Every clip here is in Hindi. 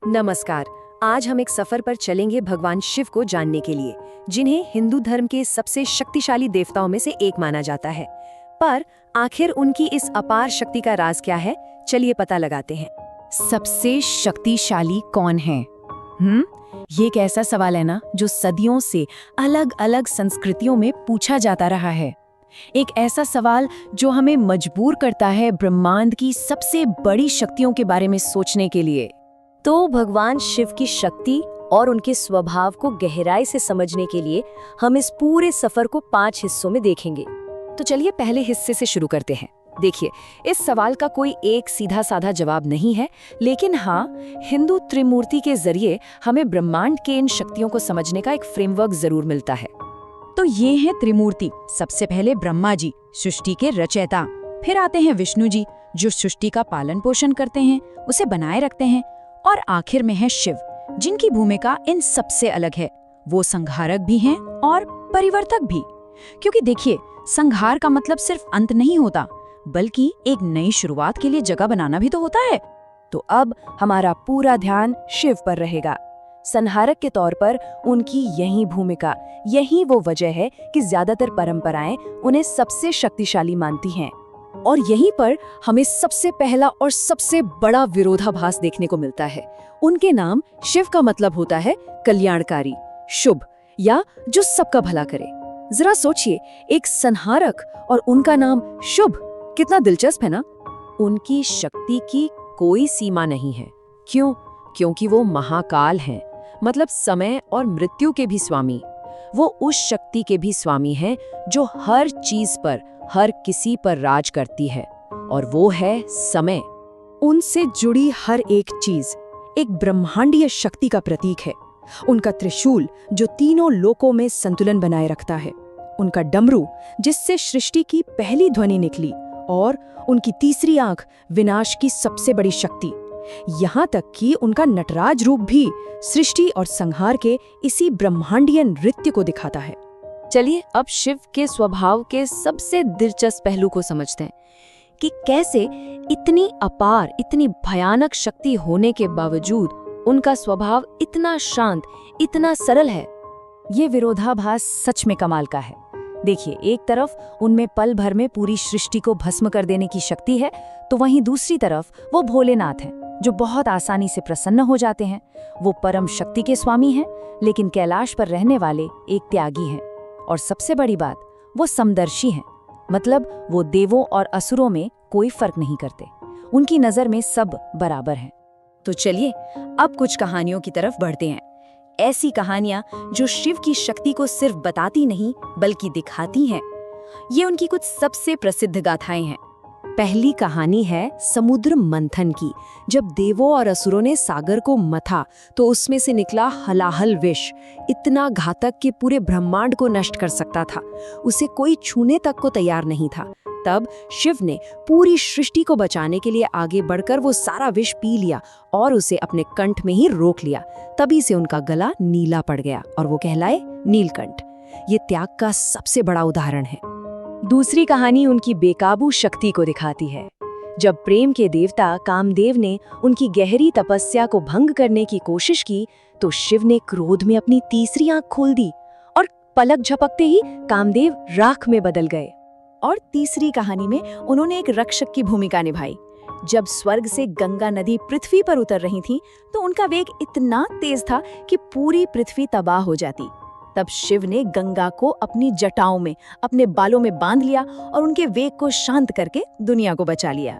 नमस्कार। आज हम एक सफर पर चलेंगे भगवान शिव को जानने के लिए, जिन्हें हिंदू धर्म के सबसे शक्तिशाली देवताओं में से एक माना जाता है। पर आखिर उनकी इस अपार शक्ति का राज क्या है, चलिए पता लगाते हैं। सबसे शक्तिशाली कौन है? ये एक ऐसा सवाल है ना जो सदियों से अलग अलग संस्कृतियों में पूछा जाता रहा है। एक ऐसा सवाल जो हमें मजबूर करता है ब्रह्मांड की सबसे बड़ी शक्तियों के बारे में सोचने के लिए। तो भगवान शिव की शक्ति और उनके स्वभाव को गहराई से समझने के लिए हम इस पूरे सफर को 5 हिस्सों में देखेंगे। तो चलिए पहले हिस्से से शुरू करते हैं। देखिए, इस सवाल का कोई एक सीधा साधा जवाब नहीं है, लेकिन हाँ, हिंदू त्रिमूर्ति के जरिए हमें ब्रह्मांड के इन शक्तियों को समझने का एक फ्रेमवर्क जरूर मिलता है। तो ये है त्रिमूर्ति। सबसे पहले ब्रह्मा जी, सृष्टि के रचयिता। फिर आते हैं विष्णु जी, जो सृष्टि का पालन पोषण करते हैं, उसे बनाए रखते हैं। और आखिर में है शिव, जिनकी भूमिका इन सबसे अलग है। वो संहारक भी हैं और परिवर्तक भी। क्योंकि देखिए, संहार का मतलब सिर्फ अंत नहीं होता, बल्कि एक नई शुरुआत के लिए जगह बनाना भी तो होता है। तो अब हमारा पूरा ध्यान शिव पर रहेगा। संहारक के तौर पर उनकी यही भूमिका, यही वो वजह है कि ज्यादातर परंपराएं उन्हें सबसे शक्तिशाली मानती हैं। और यहीं पर हमें सबसे पहला और सबसे बड़ा विरोधाभास देखने को मिलता है। उनके नाम शिव का मतलब होता है कल्याणकारी, शुभ, या जो सबका भला करे। जरा सोचिए, एक संहारक और उनका नाम शुभ, कितना दिलचस्प है ना। उनकी शक्ति की कोई सीमा नहीं है। क्यों? क्योंकि वो महाकाल हैं, मतलब समय और मृत्यु के भी स्वामी। वो उस शक्ति के भी स्वामी हैं जो हर चीज पर, हर किसी पर राज करती है, और वो है समय। उनसे जुड़ी हर एक चीज एक ब्रह्मांडीय शक्ति का प्रतीक है। उनका त्रिशूल जो तीनों लोकों में संतुलन बनाए रखता है, उनका डमरू जिससे सृष्टि की पहली ध्वनि निकली, और उनकी तीसरी आंख विनाश की सबसे बड़ी शक्ति। यहाँ तक कि उनका नटराज रूप भी सृष्टि और संहार के इसी ब्रह्मांडीय नृत्य को दिखाता है। चलिए अब शिव के स्वभाव के सबसे दिलचस्प पहलू को समझते हैं कि कैसे इतनी अपार, इतनी भयानक शक्ति होने के बावजूद उनका स्वभाव इतना शांत, इतना सरल है। ये विरोधाभास सच में कमाल का है। देखिए, एक तरफ उनमें पल भर में पूरी सृष्टि को भस्म कर देने की शक्ति है, तो वहीं दूसरी तरफ वो भोलेनाथ हैं, जो बहुत आसानी से प्रसन्न हो जाते हैं। वो परम शक्ति के स्वामी हैं, लेकिन कैलाश पर रहने वाले एक त्यागी हैं। और सबसे बड़ी बात, वो समदर्शी हैं, मतलब वो देवों और असुरों में कोई फर्क नहीं करते। उनकी नजर में सब बराबर हैं। तो चलिए अब कुछ कहानियों की तरफ बढ़ते हैं। ऐसी कहानियां जो शिव की शक्ति को सिर्फ बताती नहीं बल्कि दिखाती हैं। ये उनकी कुछ सबसे प्रसिद्ध गाथाएं हैं। पहली कहानी है समुद्र मंथन की। जब देवों और असुरों ने सागर को मथा तो उसमें से निकला हलाहल विष, इतना घातक कि पूरे ब्रह्मांड को नष्ट कर सकता था। उसे कोई छूने तक को तैयार नहीं था। तब शिव ने पूरी सृष्टि को बचाने के लिए आगे बढ़कर वो सारा विष पी लिया और उसे अपने कंठ में ही रोक लिया। तभी से उनका गला नीला पड़ गया और वो कहलाए नीलकंठ। ये त्याग का सबसे बड़ा उदाहरण है। दूसरी कहानी उनकी बेकाबू शक्ति को दिखाती है। जब प्रेम के देवता कामदेव ने उनकी गहरी तपस्या को भंग करने की कोशिश की, तो शिव ने क्रोध में अपनी तीसरी आंख खोल दी और पलक झपकते ही कामदेव राख में बदल गए। और तीसरी कहानी में उन्होंने एक रक्षक की भूमिका निभाई। जब स्वर्ग से गंगा नदी पृथ्वी पर उतर रही थी, तो उनका वेग इतना तेज था कि पूरी पृथ्वी तबाह हो जाती। तब शिव ने गंगा को अपनी जटाओं में, अपने बालों में बांध लिया और उनके वेग को शांत करके दुनिया को बचा लिया।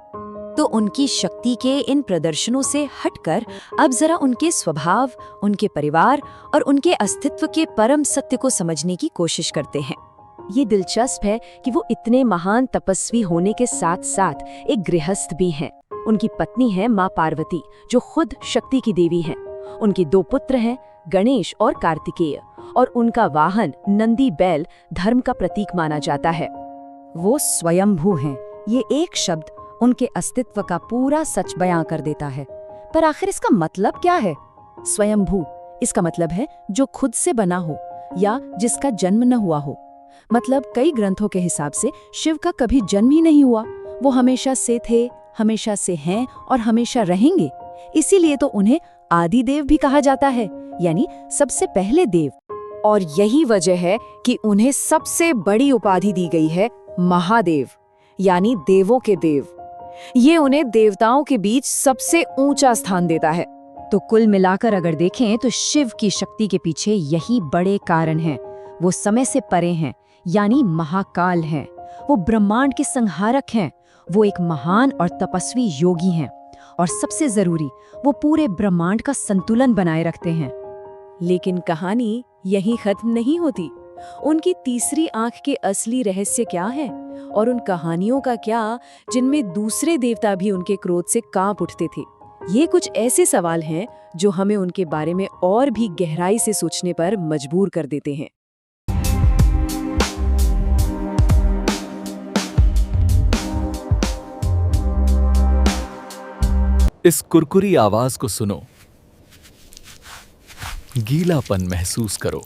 तो उनकी शक्ति के इन प्रदर्शनों से हटकर अब जरा उनके स्वभाव, उनके परिवार और उनके अस्तित्व के परम सत्य को समझने की कोशिश करते हैं। ये दिलचस्प है कि वो इतने महान तपस्वी होने के साथ साथ एक गृहस्थ भी हैं। उनकी पत्नी है माँ पार्वती, जो खुद शक्ति की देवी हैं। उनके 2 पुत्र हैं, गणेश और कार्तिकेय, और उनका वाहन नंदी बैल धर्म का प्रतीक माना जाता है। वो स्वयंभू हैं। ये एक शब्द उनके अस्तित्व का पूरा सच बयां कर देता है। पर आखिर इसका मतलब क्या है? स्वयंभू, इसका मतलब है जो खुद से बना हो या जिसका जन्म न हुआ हो। मतलब कई ग्रंथों के हिसाब से शिव का कभी जन्म ही नहीं हुआ। वो हमेशा से थे, हमेशा से हैं और हमेशा रहेंगे। इसीलिए तो उन्हें आदि देव भी कहा जाता है, यानी सबसे पहले देव। और यही वजह है कि उन्हें सबसे बड़ी उपाधि दी गई है, महादेव, यानी देवों के देव। ये उन्हें देवताओं के बीच सबसे ऊंचा स्थान देता है। तो कुल मिलाकर अगर देखें तो शिव की शक्ति के पीछे यही बड़े कारण हैं। वो समय से परे हैं, यानी महाकाल हैं। वो ब्रह्मांड के संहारक हैं। वो एक महान और तपस्वी योगी हैं। और सबसे जरूरी, वो पूरे ब्रह्मांड का संतुलन बनाए रखते हैं। लेकिन कहानी यहीं खत्म नहीं होती। उनकी तीसरी आंख के असली रहस्य क्या है, और उन कहानियों का क्या जिनमें दूसरे देवता भी उनके क्रोध से कांप उठते थे? ये कुछ ऐसे सवाल हैं जो हमें उनके बारे में और भी गहराई से सोचने पर मजबूर कर देते हैं। इस कुरकुरी आवाज को सुनो, गीलापन महसूस करो,